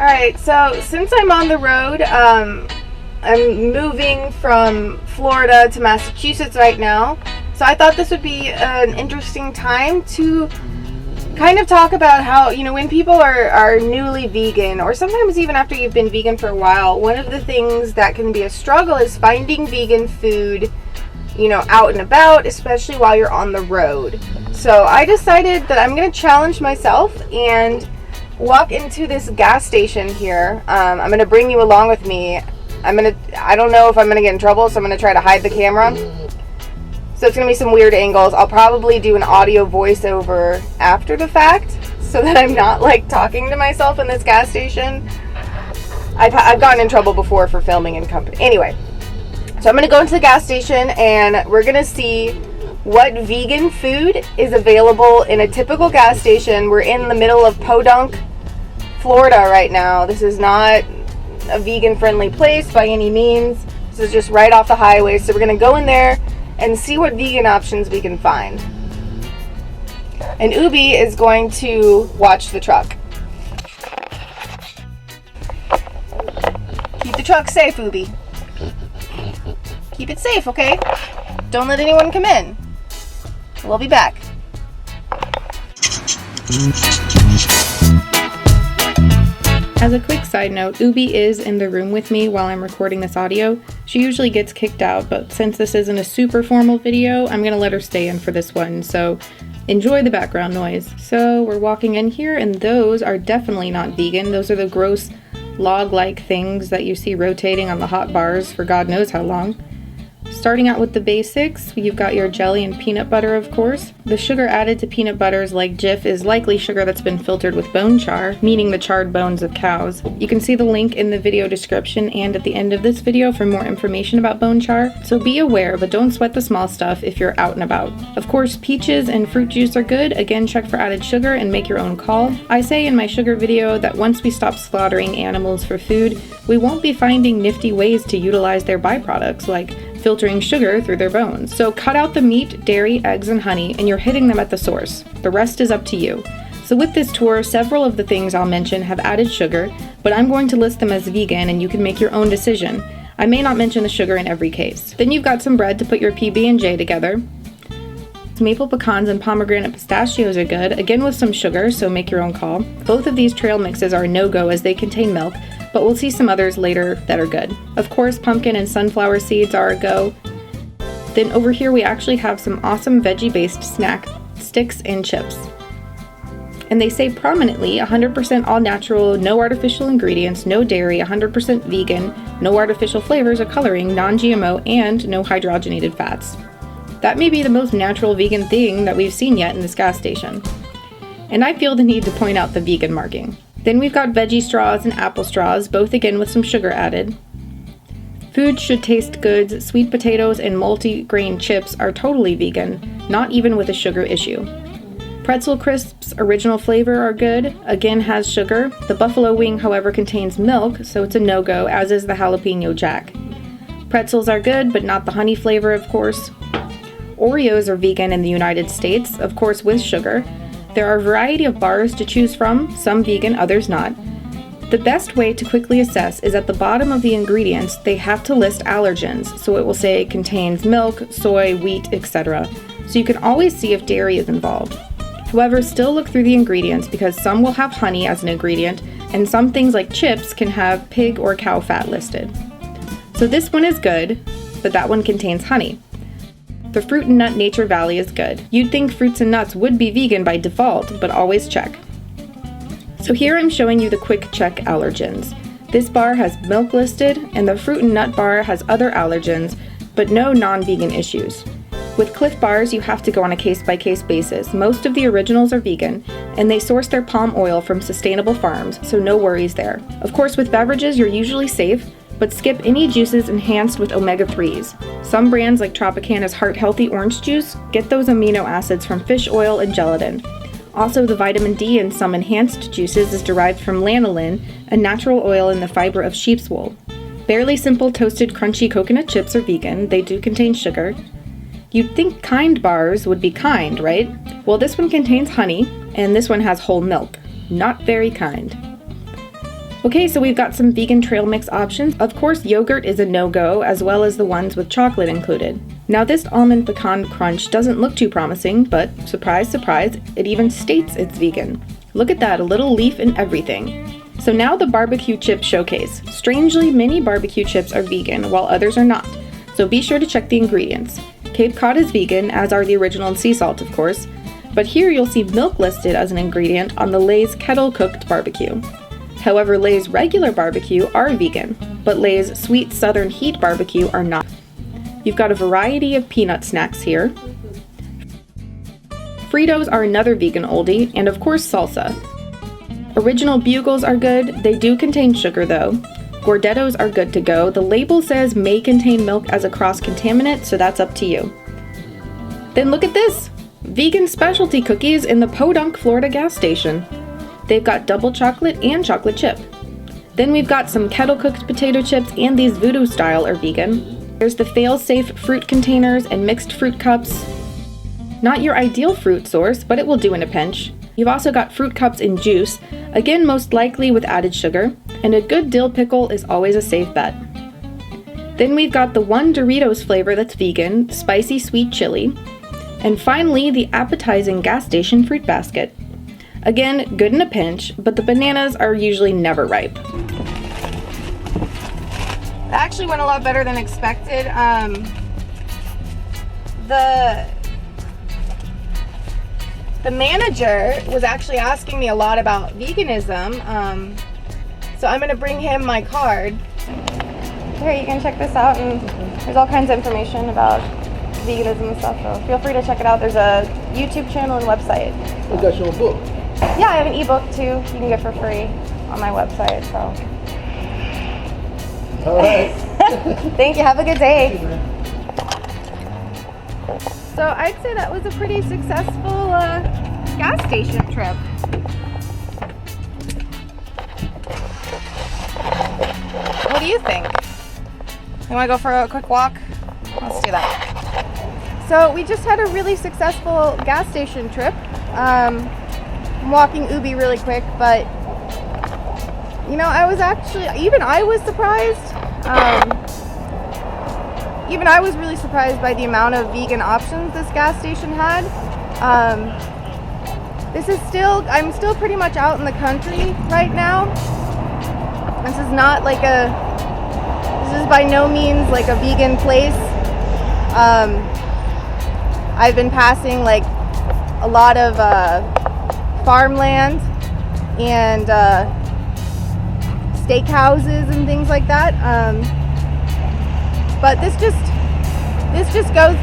Alright, so since I'm on the road, I'm moving from Florida to Massachusetts right now. So I thought this would be an interesting time to kind of talk about how, when people are newly vegan, or sometimes even after you've been vegan for a while, one of the things that can be a struggle is finding vegan food, out and about, especially while you're on the road. So I decided that I'm going to challenge myself and walk into this gas station here. I'm going to bring you along with me. I don't know if I'm going to get in trouble, so I'm going to try to hide the camera. So it's going to be some weird angles. I'll probably do an audio voiceover after the fact so that I'm not talking to myself in this gas station. I've gotten in trouble before for filming in company. Anyway, so I'm going to go into the gas station and we're going to see what vegan food is available in a typical gas station. We're in the middle of Podunk, Florida right now. This is not a vegan friendly place by any means. This is just right off the highway. So we're going to go in there and see what vegan options we can find. And Ubi is going to watch the truck. Keep the truck safe, Ubi. Keep it safe, okay? Don't let anyone come in. We'll be back. As a quick side note, Ubi is in the room with me while I'm recording this audio. She usually gets kicked out, but since this isn't a super formal video, I'm gonna let her stay in for this one, so enjoy the background noise. So we're walking in here, and those are definitely not vegan. Those are the gross log-like things that you see rotating on the hot bars for God knows how long. Starting out with the basics, you've got your jelly and peanut butter, of course. The sugar added to peanut butters like Jif is likely sugar that's been filtered with bone char, meaning the charred bones of cows. You can see the link in the video description and at the end of this video for more information about bone char. So be aware, but don't sweat the small stuff if you're out and about. Of course, peaches and fruit juice are good. Again, check for added sugar and make your own call. I say in my sugar video that once we stop slaughtering animals for food, we won't be finding nifty ways to utilize their byproducts like filtering sugar through their bones. So cut out the meat, dairy, eggs, and honey, and you're hitting them at the source. The rest is up to you. So with this tour, several of the things I'll mention have added sugar, but I'm going to list them as vegan and you can make your own decision. I may not mention the sugar in every case. Then you've got some bread to put your PB&J together. Maple pecans and pomegranate pistachios are good, again with some sugar, so make your own call. Both of these trail mixes are a no-go as they contain milk, but we'll see some others later that are good. Of course, pumpkin and sunflower seeds are a go. Then over here we actually have some awesome veggie-based snack sticks and chips. And they say prominently 100% all natural, no artificial ingredients, no dairy, 100% vegan, no artificial flavors or coloring, non-GMO, and no hydrogenated fats. That may be the most natural vegan thing that we've seen yet in this gas station. And I feel the need to point out the vegan marking. Then we've got veggie straws and apple straws, both again with some sugar added. Food should taste good. Sweet potatoes and multi-grain chips are totally vegan, not even with a sugar issue. Pretzel crisps, original flavor, are good, again has sugar. The buffalo wing, however, contains milk, so it's a no-go, as is the jalapeno jack. Pretzels are good, but not the honey flavor, of course. Oreos are vegan in the United States, of course with sugar. There are a variety of bars to choose from, some vegan, others not. The best way to quickly assess is at the bottom of the ingredients, they have to list allergens, so it will say contains milk, soy, wheat, etc. So you can always see if dairy is involved. However, still look through the ingredients because some will have honey as an ingredient, and some things like chips can have pig or cow fat listed. So this one is good, but that one contains honey. The Fruit and Nut Nature Valley is good. You'd think fruits and nuts would be vegan by default, but always check. So here I'm showing you the quick check allergens. This bar has milk listed, and the Fruit and Nut bar has other allergens, but no non-vegan issues. With Cliff bars, you have to go on a case-by-case basis. Most of the originals are vegan, and they source their palm oil from sustainable farms, so no worries there. Of course, with beverages, you're usually safe, but skip any juices enhanced with omega-3s. Some brands like Tropicana's Heart Healthy Orange Juice get those amino acids from fish oil and gelatin. Also, the vitamin D in some enhanced juices is derived from lanolin, a natural oil in the fiber of sheep's wool. Barely Simple toasted crunchy coconut chips are vegan. They do contain sugar. You'd think Kind bars would be kind, right? Well, this one contains honey, and this one has whole milk. Not very kind. Okay, so we've got some vegan trail mix options. Of course, yogurt is a no-go, as well as the ones with chocolate included. Now this almond pecan crunch doesn't look too promising, but surprise, surprise, it even states it's vegan. Look at that, a little leaf and everything. So now the Bbq Chip showcase. Strangely, many barbecue chips are vegan, while others are not. So be sure to check the ingredients. Cape Cod is vegan, as are the original sea salt, of course. But here you'll see milk listed as an ingredient on the Lay's Kettle cooked barbecue. However, Lay's regular barbecue are vegan, but Lay's Sweet Southern Heat barbecue are not. You've got a variety of peanut snacks here. Fritos are another vegan oldie, and of course salsa. Original Bugles are good, they do contain sugar though. Gordettos are good to go. The label says may contain milk as a cross-contaminant, so that's up to you. Then look at this! Vegan specialty cookies in the Podunk, Florida gas station. They've got double chocolate and chocolate chip. Then we've got some kettle cooked potato chips, and these voodoo style are vegan. There's the fail-safe fruit containers and mixed fruit cups. Not your ideal fruit source, but it will do in a pinch. You've also got fruit cups in juice, again most likely with added sugar, and a good dill pickle is always a safe bet. Then we've got the one Doritos flavor that's vegan, spicy sweet chili. And finally, the appetizing gas station fruit basket. Again, good in a pinch, but the bananas are usually never ripe. That actually went a lot better than expected. The manager was actually asking me a lot about veganism, so I'm gonna bring him my card. Here, you can check this out, and there's all kinds of information about veganism and stuff, so feel free to check it out. There's a YouTube channel and website. You got your own book? Yeah, I have an ebook too. You can get for free on my website, so. All right. Thank you, have a good day. So I'd say that was a pretty successful gas station trip. What do you think? You want to go for a quick walk? Let's do that. So we just had a really successful gas station trip. I'm walking Ubi really quick, but you know, I was actually, even I was surprised. Even I was really surprised by the amount of vegan options this gas station had. I'm still pretty much out in the country right now. This is not like this is by no means like a vegan place. I've been passing like a lot of farmland and steakhouses and things like that. But this just goes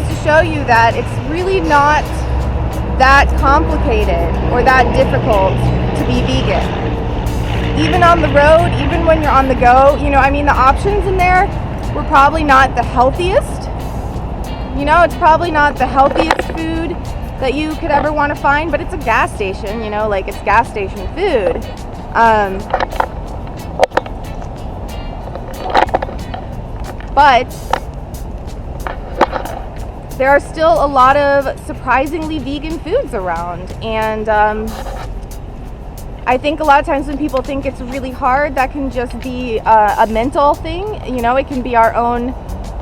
to show you that it's really not that complicated or that difficult to be vegan. Even on the road, even when you're on the go, you know, I mean, the options in there were probably not the healthiest. You know, it's probably not the healthiest food that you could ever want to find, but it's a gas station, you know, like it's gas station food. But there are still a lot of surprisingly vegan foods around, and I think a lot of times when people think it's really hard, that can just be a mental thing. You know, it can be our own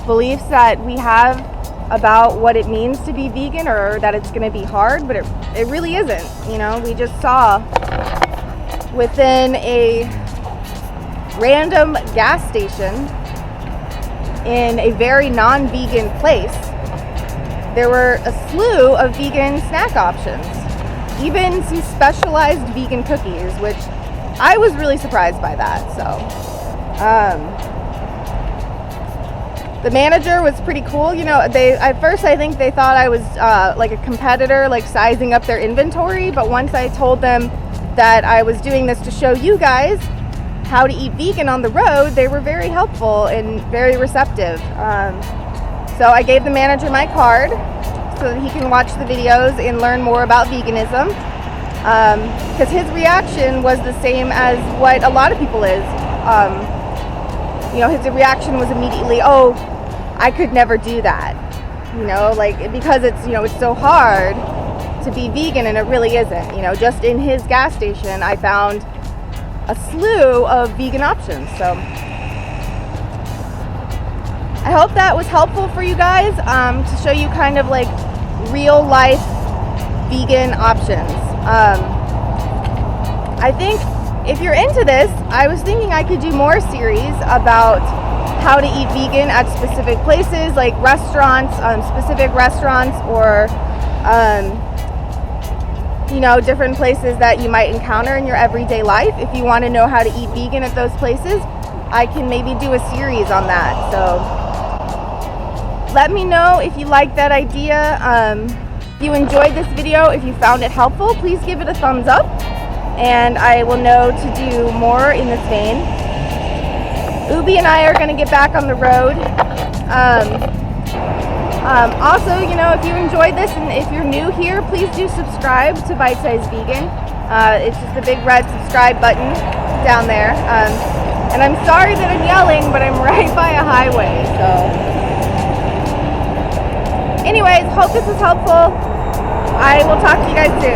beliefs that we have about what it means to be vegan, or that it's going to be hard, but it really isn't. You know, we just saw within a random gas station in a very non-vegan place, there were a slew of vegan snack options, even some specialized vegan cookies, which I was really surprised by that. So the manager was pretty cool. You know, at first I think they thought I was like a competitor, like sizing up their inventory, but once I told them that I was doing this to show you guys how to eat vegan on the road, they were very helpful and very receptive. So I gave the manager my card so that he can watch the videos and learn more about veganism, because his reaction was the same as what a lot of people is. You know, his reaction was immediately, oh, I could never do that. You know, like, because it's, you know, it's so hard. to be vegan, and it really isn't. You know, just in his gas station, I found a slew of vegan options. So I hope that was helpful for you guys, to show you kind of like real life vegan options. I think if you're into this, I was thinking I could do more series about how to eat vegan at specific places, like restaurants, specific restaurants, or you know, different places that you might encounter in your everyday life. If you want to know how to eat vegan at those places, I can maybe do a series on that. So let me know if you like that idea. If you enjoyed this video, if you found it helpful, please give it a thumbs up, and I will know to do more in this vein. Ubi and I are going to get back on the road. Also, you know, if you enjoyed this and if you're new here, please do subscribe to Bite Size Vegan. It's just the big red subscribe button down there. And I'm sorry that I'm yelling, but I'm right by a highway. So anyways, hope this was helpful. I will talk to you guys soon.